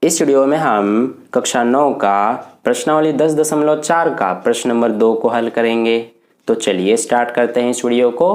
इस वीडियो में हम कक्षा 9 का प्रश्नावली 10.4 का प्रश्न नंबर 2 को हल करेंगे। तो चलिए स्टार्ट करते हैं इस वीडियो को।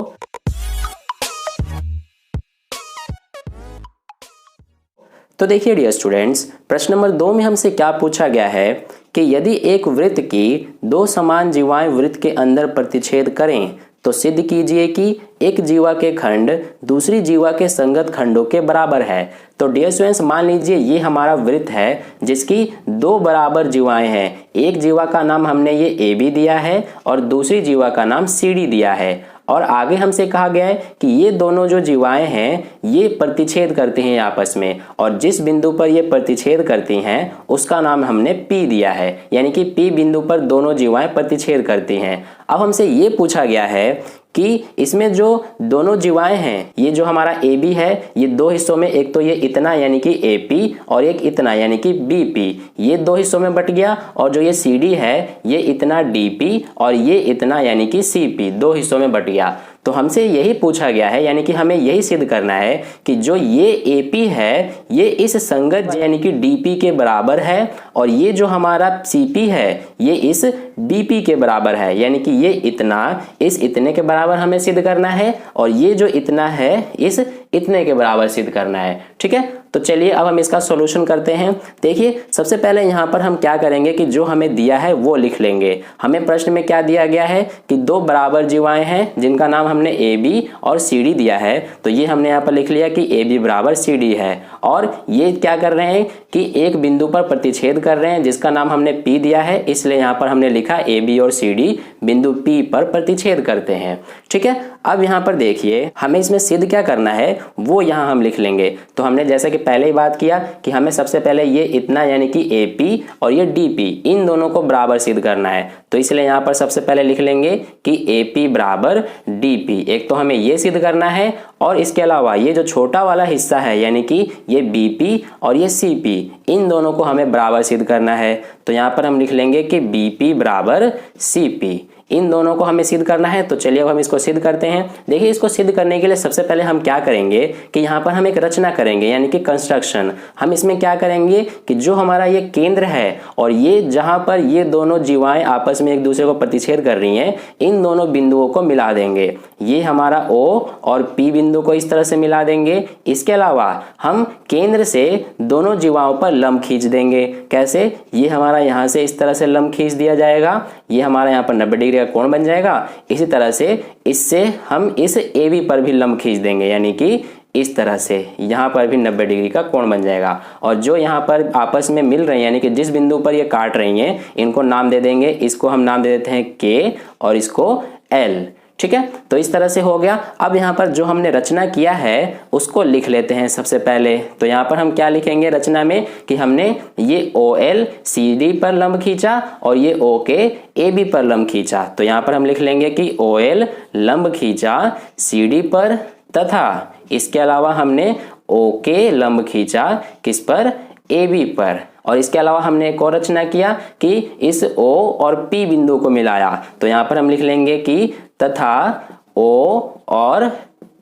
तो देखिए डियर स्टूडेंट्स, प्रश्न नंबर 2 में हमसे क्या पूछा गया है कि यदि एक वृत्त की दो समान जीवाएं वृत्त के अंदर प्रतिच्छेद करें तो सिद्ध कीजिए कि एक जीवा के खंड दूसरी जीवा के संगत खंडों के बराबर है। तो डियर स्टूडेंट्स, मान लीजिए ये हमारा वृत्त है जिसकी दो बराबर जीवाएं हैं। एक जीवा का नाम हमने ये ए बी दिया है और दूसरी जीवा का नाम सी डी दिया है। और आगे हमसे कहा गया है कि ये दोनों जो जीवाएं हैं ये प्रतिच्छेद करते हैं आपस में, और जिस बिंदु पर ये प्रतिच्छेद करती हैं उसका नाम हमने P दिया है, यानी कि P बिंदु पर दोनों जीवाएं प्रतिच्छेद करती हैं। अब हमसे ये पूछा गया है कि इसमें जो दोनों जीवाएं हैं, ये जो हमारा ए बी है, ये दो हिस्सों में, एक तो ये इतना यानी कि ए पी और एक इतना यानी कि बी पी, ये दो हिस्सों में बट गया। और जो ये सी डी है ये इतना डी पी और ये इतना यानी कि सी पी, दो हिस्सों में बट गया। तो हमसे यही पूछा गया है, यानी कि हमें यही सिद्ध करना है कि जो ये AP है ये इस संगत यानी कि DP के बराबर है, और ये जो हमारा CP है ये इस DP के बराबर है, यानी कि ये इतना इस इतने के बराबर हमें सिद्ध करना है और ये जो इतना है इस इतने के बराबर सिद्ध करना है। ठीक है, तो चलिए अब हम इसका सॉल्यूशन करते हैं। देखिए सबसे पहले यहाँ पर हम क्या करेंगे कि जो हमें दिया है वो लिख लेंगे। हमें प्रश्न में क्या दिया गया है कि दो बराबर जीवाएं हैं जिनका नाम हमने ए बी और सी डी दिया है। तो ये हमने यहाँ पर लिख लिया कि ए बी बराबर सी डी है, और ये क्या कर रहे हैं कि एक बिंदु पर प्रतिच्छेद कर रहे हैं जिसका नाम हमने P दिया है, इसलिए यहाँ पर हमने लिखा ए बी और सी डी बिंदु P पर प्रतिच्छेद करते हैं। ठीक है, अब यहाँ पर देखिए हमें इसमें सिद्ध क्या करना है वो यहाँ हम लिख लेंगे। तो हमने जैसे कि पहले ही बात किया कि हमें सबसे पहले ये इतना यानी कि AP और ये DP इन दोनों को बराबर सिद्ध करना है। तो इसलिए यहाँ पर सबसे पहले लिख लेंगे कि AP बराबर DP। एक तो हमें ये सिद्ध करना है, और इसके अलावा ये जो छोटा वाला हिस्सा है यानी कि ये BP और ये CP इन दोनों को हमें बराबर सिद्ध करना है। तो यहाँ पर हम लिख लेंगे कि BP बराबर CP, इन दोनों को हमें सिद्ध करना है। तो चलिए अब हम इसको सिद्ध करते हैं। देखिए इसको सिद्ध करने के लिए सबसे पहले हम क्या करेंगे कि यहाँ पर हम एक रचना करेंगे यानी कि कंस्ट्रक्शन। हम इसमें क्या करेंगे कि जो हमारा ये केंद्र है और ये जहाँ पर ये दोनों जीवाएं आपस में एक दूसरे को प्रतिच्छेद कर रही हैं, इन दोनों बिंदुओं को मिला देंगे। ये हमारा O और P बिंदु को इस तरह से मिला देंगे। इसके अलावा हम केंद्र से दोनों जीवाओं पर लंब खींच देंगे। कैसे? ये हमारा यहाँ से इस तरह से लंब खींच दिया जाएगा, ये हमारा यहाँ पर 90 डिग्री का कोण बन जाएगा। इसी तरह से इससे हम इस AB पर भी लंब खींच देंगे, यानी कि इस तरह से यहाँ पर भी 90 डिग्री का कोण बन जाएगा। और जो यहाँ पर आपस में मिल रहे हैं यानी कि जिस बिंदु पर ये काट रही हैं, इनको नाम दे देंगे। इसको हम नाम दे देते हैं K और इसको L। ठीक है, तो इस तरह से हो गया। अब यहाँ पर जो हमने रचना किया है उसको लिख लेते हैं सबसे पहले। तो यहाँ पर हम क्या लिखेंगे रचना में कि हमने ये OL CD पर लंब खींचा और ये OK AB पर लंब खींचा। तो यहाँ पर हम लिख लेंगे कि OL लंब खींचा CD पर, तथा इसके अलावा हमने OK लंब खींचा किस पर? AB पर। और इसके अलावा हमने एक और रचना किया कि इस O और P बिंदु को मिलाया। तो यहाँ पर हम लिख लेंगे कि तथा O और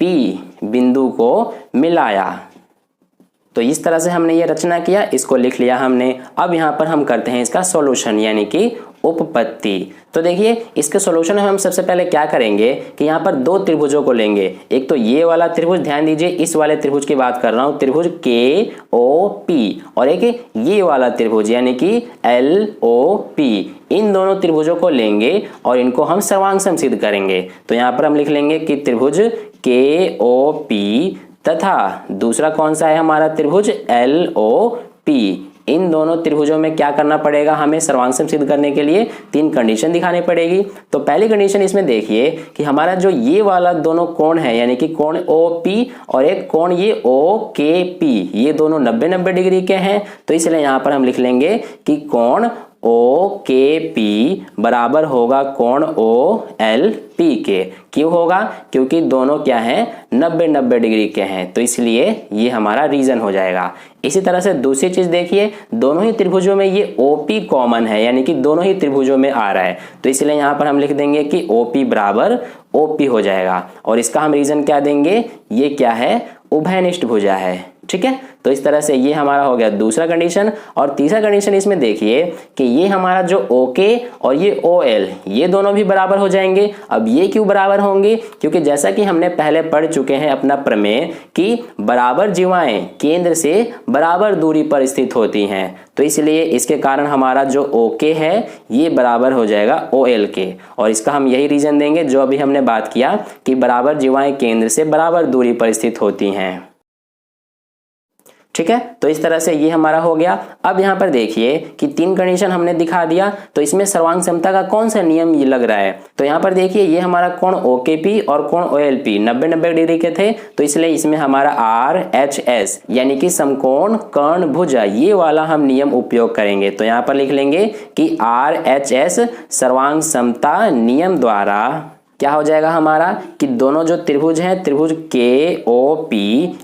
P बिंदु को मिलाया। तो इस तरह से हमने ये रचना किया, इसको लिख लिया हमने। अब यहाँ पर हम करते हैं इसका सॉल्यूशन यानी कि उपपत्ति। तो देखिए इसके सॉल्यूशन में हम सबसे पहले क्या करेंगे कि यहाँ पर दो त्रिभुजों को लेंगे। एक तो ये वाला त्रिभुज, ध्यान दीजिए इस वाले त्रिभुज की बात कर रहा हूँ, त्रिभुज KOP, और एक ये वाला त्रिभुज यानी कि LOP। इन दोनों त्रिभुजों को लेंगे और इनको हम सर्वांग सिद्ध करेंगे। तो यहाँ पर हम लिख लेंगे कि त्रिभुज KOP तथा दूसरा कौन सा है हमारा त्रिभुज LOP। इन दोनों त्रिभुजों में क्या करना पड़ेगा हमें सर्वांग सिद्ध करने के लिए? 3 कंडीशन दिखानी पड़ेगी। तो पहली कंडीशन इसमें देखिए कि हमारा जो ये वाला दोनों कोण है यानी कि कोण OP और एक कोण ये OKP, ये दोनों 90-90 डिग्री के हैं। तो इसलिए यहाँ पर हम लिख लेंगे कि कोण OKP बराबर होगा कोण OLP के। क्यों होगा? क्योंकि दोनों क्या हैं? 90-90 डिग्री के हैं। तो इसलिए ये हमारा रीजन हो जाएगा। इसी तरह से दूसरी चीज देखिए, दोनों ही त्रिभुजों में ये OP कॉमन है, यानी कि दोनों ही त्रिभुजों में आ रहा है। तो इसलिए यहाँ पर हम लिख देंगे कि OP बराबर OP हो जाएगा। और इसका हम रीजन क्या देंगे? ये क्या है? उभयनिष्ठ भुजा है। ठीक है, तो इस तरह से ये हमारा हो गया दूसरा कंडीशन। और तीसरा कंडीशन इसमें देखिए कि ये हमारा जो OK और ये OL ये दोनों भी बराबर हो जाएंगे। अब ये क्यों बराबर होंगे? क्योंकि जैसा कि हमने पहले पढ़ चुके हैं अपना प्रमेय कि बराबर जीवाएं केंद्र से बराबर दूरी पर स्थित होती हैं, तो इसलिए इसके कारण हमारा जो OK है ये बराबर हो जाएगा OL के। और इसका हम यही रीजन देंगे जो अभी हमने बात किया कि बराबर जीवाएं केंद्र से बराबर दूरी पर स्थित होती हैं। ठीक है, तो इस तरह से ये हमारा हो गया। अब यहाँ पर देखिए कि 3 कंडीशन हमने दिखा दिया, तो इसमें सर्वांग समता का कौन सा नियम ये लग रहा है? तो यहाँ पर देखिए ये हमारा कोण OKP और कोण OLP 90-90 डिग्री के थे, तो इसलिए इसमें हमारा RHS यानी कि समकोण कर्ण भुजा ये वाला हम नियम उपयोग करेंगे। तो यहाँ पर लिख लेंगे कि RHS सर्वांग समता नियम द्वारा क्या हो जाएगा हमारा कि दोनों जो त्रिभुज हैं त्रिभुज KOP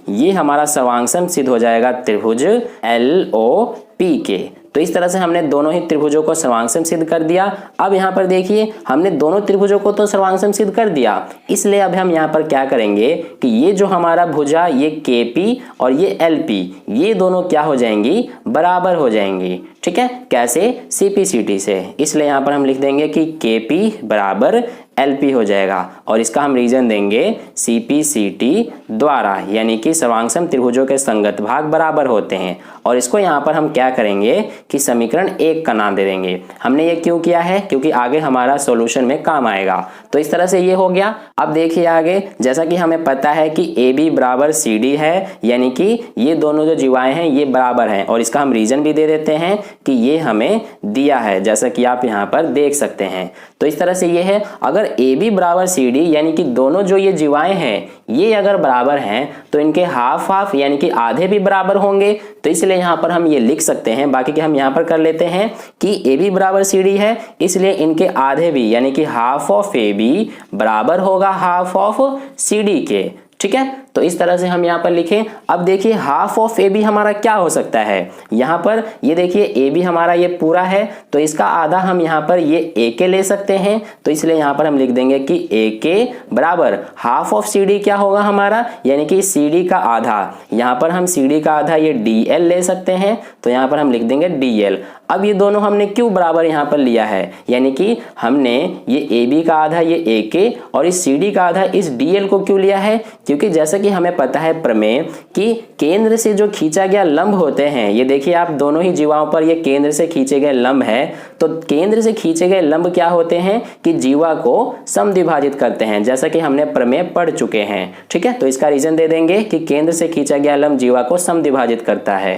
ये हमारा सर्वांगसम सिद्ध हो जाएगा त्रिभुज LOP के। तो इस तरह से हमने दोनों ही त्रिभुजों को सर्वांगसम सिद्ध कर दिया। अब यहाँ पर देखिए हमने दोनों त्रिभुजों को तो सर्वांगसम सिद्ध कर दिया, इसलिए अब हम यहाँ पर क्या करेंगे कि ये जो हमारा भुजा ये KP और ये LP ये दोनों क्या हो जाएंगी? बराबर हो जाएंगी। ठीक है, कैसे? CP/CT से। इसलिए यहाँ पर हम लिख देंगे कि KP बराबर LP हो जाएगा और इसका हम रीजन देंगे CP/CT द्वारा, यानी कि सर्वांगसम त्रिभुजों के संगत भाग बराबर होते हैं। और इसको यहाँ पर हम क्या करेंगे कि समीकरण 1 का नाम दे देंगे। हमने ये क्यों किया है? क्योंकि आगे हमारा सॉल्यूशन में काम आएगा। तो इस तरह से ये हो गया। अब देखिए आगे, जैसा कि हमें पता है कि AB बराबर CD है, यानी कि ये दोनों जो जीवाएं हैं ये बराबर हैं। और इसका हम रीजन भी दे देते हैं कि ये हमें दिया है, जैसा कि आप यहाँ पर देख सकते हैं। तो इस तरह से ये है, अगर AB बराबर CD यानी कि दोनों जो ये जीवाएं हैं ये अगर बराबर हैं तो इनके हाफ हाफ यानी कि आधे भी बराबर होंगे। तो इसलिए यहाँ पर हम ये लिख सकते हैं, बाकी के हम यहाँ पर कर लेते हैं कि AB बराबर CD है, इसलिए इनके आधे भी यानी कि हाफ ऑफ AB बराबर होगा हाफ ऑफ CD के। ठीक है, तो इस तरह से हम यहाँ पर लिखें। अब देखिए हाफ ऑफ AB हमारा क्या हो सकता है? यहाँ पर ये देखिए AB हमारा ये पूरा है, तो इसका आधा हम यहाँ पर ये AK ले सकते हैं। तो इसलिए यहाँ पर हम लिख देंगे कि AK बराबर हाफ ऑफ CD क्या होगा हमारा, यानी कि CD का आधा। यहाँ पर हम CD का आधा ये DL ले सकते हैं, तो यहाँ पर हम लिख देंगे DL। अब ये दोनों हमने क्यों बराबर यहाँ पर लिया है, यानी कि हमने ये AB का आधा ये AK और इस CD का आधा इस DL को क्यों लिया है? क्योंकि जैसा कि हमें पता है प्रमेय कि केंद्र से जो खींचा गया लंब होते हैं, ये देखिए आप दोनों ही जीवाओं पर ये केंद्र से खींचे गए लंब है। तो केंद्र से खींचे गए लंब क्या होते हैं कि जीवा को समद्विभाजित करते हैं, जैसा कि हमने प्रमेय पढ़ चुके हैं। ठीक है, तो इसका रीजन दे देंगे कि केंद्र से खींचा गया लंब जीवा को समद्विभाजित करता है।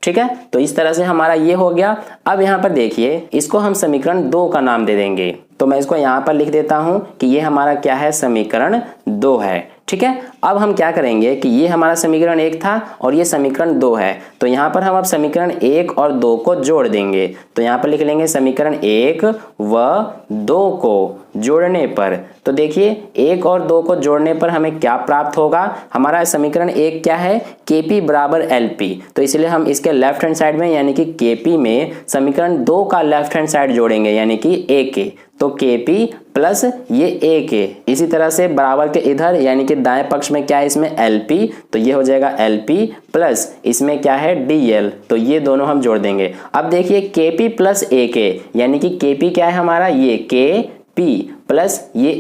ठीक है, तो इस तरह से हमारा ये हो गया। अब यहाँ पर देखिए इसको हम समीकरण 2 का नाम दे देंगे। तो मैं इसको यहाँ पर लिख देता हूं कि ये हमारा क्या है? समीकरण 2 है। ठीक है, अब हम क्या करेंगे कि ये हमारा समीकरण 1 था और ये समीकरण 2 है, तो यहाँ पर हम अब समीकरण 1 और 2 को जोड़ देंगे। तो यहाँ पर लिख लेंगे समीकरण 1 व 2 को जोड़ने पर, तो देखिए 1 और 2 को जोड़ने पर हमें क्या प्राप्त होगा? हमारा समीकरण 1 क्या है? KP बराबर LP। तो इसलिए हम इसके लेफ्ट हैंड साइड में यानी कि KP में समीकरण 2 का लेफ्ट हैंड साइड जोड़ेंगे यानी कि AK। तो KP प्लस ये AK। इसी तरह से बराबर के इधर यानी कि दाएं पक्ष में क्या है? इसमें LP, तो ये हो जाएगा LP प्लस इसमें क्या है? DL। तो ये दोनों हम जोड़ देंगे। अब देखिए KP प्लस AK यानी कि KP क्या है हमारा? ये KP प्लस ये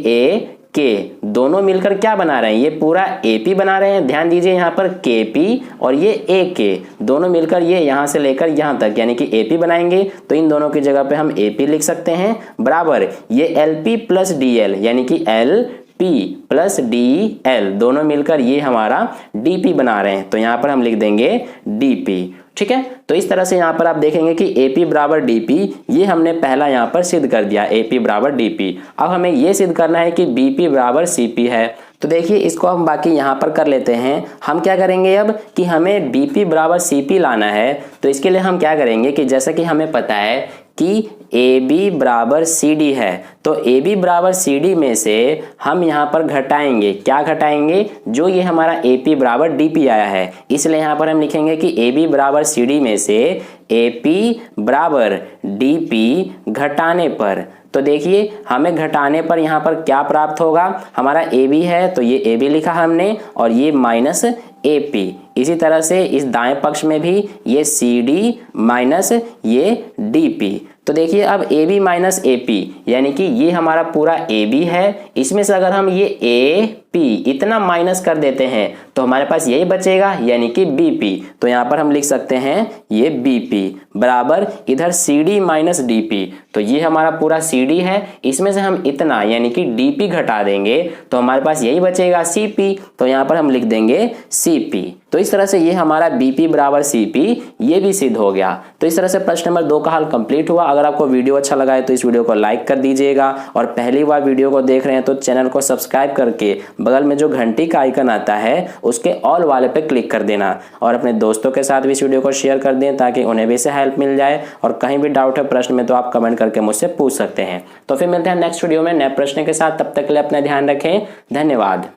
AK, दोनों मिलकर क्या बना रहे हैं? ये पूरा AP बना रहे हैं। ध्यान दीजिए यहाँ पर KP और ये AK दोनों मिलकर ये यहाँ से लेकर यहाँ तक यानी कि AP बनाएंगे। तो इन दोनों की जगह पे हम AP लिख सकते हैं बराबर ये LP प्लस DL यानी कि LP प्लस DL दोनों मिलकर ये हमारा DP बना रहे हैं। तो यहाँ पर हम लिख देंगे DP। ठीक है, तो इस तरह से यहाँ पर आप देखेंगे कि AP बराबर DP ये हमने पहला यहाँ पर सिद्ध कर दिया, AP बराबर DP। अब हमें ये सिद्ध करना है कि BP बराबर CP है। तो देखिए इसको हम बाकी यहाँ पर कर लेते हैं। हम क्या करेंगे अब कि हमें BP बराबर CP लाना है, तो इसके लिए हम क्या करेंगे कि जैसा कि हमें पता है कि AB बराबर CD है, तो AB बराबर CD में से हम यहाँ पर घटाएंगे। क्या घटाएंगे? जो ये हमारा AP बराबर DP आया है, इसलिए यहाँ पर हम लिखेंगे कि AB बराबर CD में से AP बराबर DP घटाने पर, तो देखिए हमें घटाने पर यहाँ पर क्या प्राप्त होगा, हमारा ए बी है तो ये ए बी लिखा हमने और ये माइनस ए पी। इसी तरह से इस दाएं पक्ष में भी ये सी डी माइनस ये डी पी। तो देखिए अब A B minus A P यानी कि ये हमारा पूरा ए बी है, इसमें से अगर हम ये ए पी इतना माइनस कर देते हैं तो हमारे पास यही बचेगा यानी कि बी पी। तो यहाँ पर हम लिख सकते हैं ये बी पी बराबर इधर C D minus D P. तो ये हमारा पूरा सी डी है, इसमें से हम इतना यानी कि डी पी घटा देंगे तो हमारे पास यही बचेगा सी पी। तो यहाँ पर हम लिख देंगे सी पी। तो इस तरह से ये हमारा बी पी बराबर सी पी ये भी सिद्ध हो गया। तो इस तरह से प्रश्न नंबर 2 का हल कंप्लीट हुआ। अगर आपको वीडियो अच्छा लगा है तो इस वीडियो को लाइक कर दीजिएगा और पहली बार वीडियो को देख रहे हैं तो चैनल को सब्सक्राइब करके बगल में जो घंटी का आइकन आता है उसके ऑल वाले पे क्लिक कर देना और अपने दोस्तों के साथ भी इस वीडियो को शेयर कर दें ताकि उन्हें भी इससे हेल्प मिल जाए। और कहीं भी डाउट है प्रश्न में तो आप कमेंट करके मुझसे पूछ सकते हैं। तो फिर मिलते हैं नेक्स्ट वीडियो में नए प्रश्न के साथ, तब तक के लिए अपना ध्यान रखें। धन्यवाद।